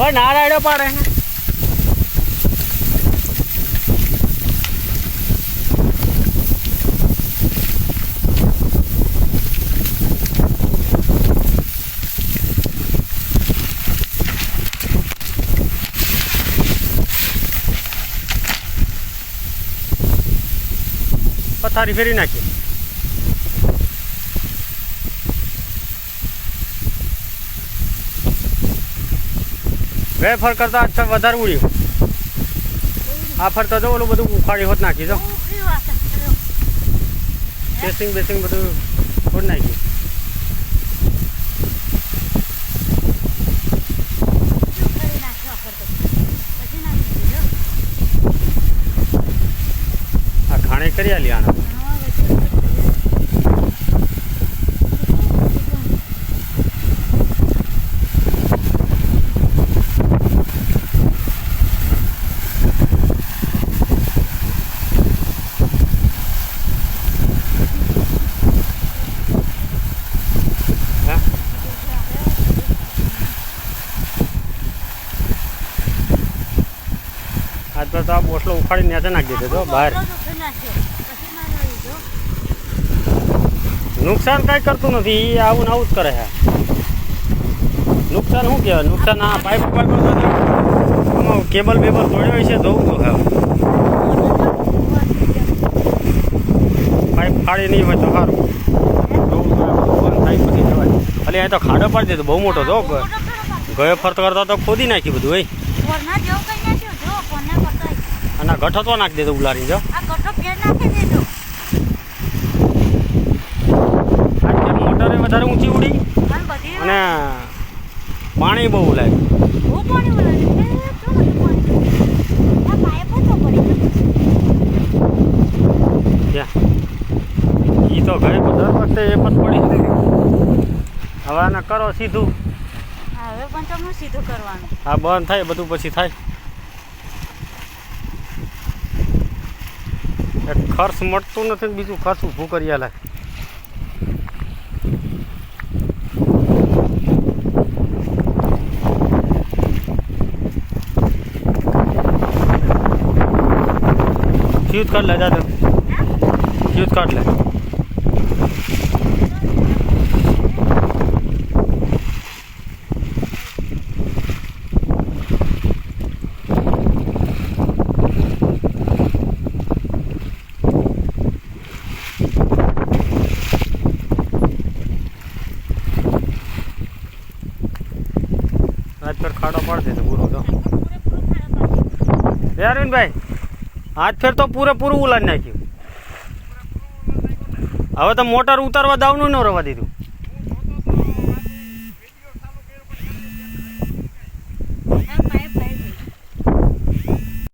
હવે ના રાડ્યો પાડે પથારી ફેરી નાખી ફર કરતા આજ વધારે ઉડ્યું આ ફરતા જો ઓલું બધું ઉખાડી હોત નાખી જો બેસિંગ બધું ખોડ નાખ્યું આ ખાણે કરી આલી આના આજ પર તો આ બોસલો ઉખાડી નેચે નાખી દીધો બહાર નુકસાન કાંઈ કરતું નથી આવું ને આવું જ કરે છે નુકસાન શું કહેવાય નુકસાન આ પાઇપ આમાં કેબલ બેબલ તોડ્યો છે ધોવું તો હા પાઇપ ફાડી નહીં હોય તો સારું ધોવું બંધ થાય પછી જવાય ખાલી અહીં તો ખાડો પાડી દીધો બહુ મોટો તો ગયો ફરતો કરતા તો ખોદી નાખ્યું બધું ભાઈ અને ગઠો તો નાખી દેતો ઉલારી જો મોટરે વધારે ઊંચી ઉડી અને પાણી બહુ લાગે એ તો ગયે દર વખતે એ પણ પડી હવે આને કરો સીધું હવે પણ તમને સીધું કરવાનું હા બંધ થાય બધું પછી થાય ખર્ચ મળતું નથી બીજું ખર્ચ ઊભું કરી આલે ફ્યુઝ કાઢ લે જાતે ફ્યુઝ કાઢ લે આજ ફેર ખાડો પાડી દે પૂરો તો અરવિંદભાઈ આજ ફેર તો પૂરેપૂરું ઉલાડી નાખ્યું હવે તો મોટર ઉતારવા દાવનું ન રવા દીધું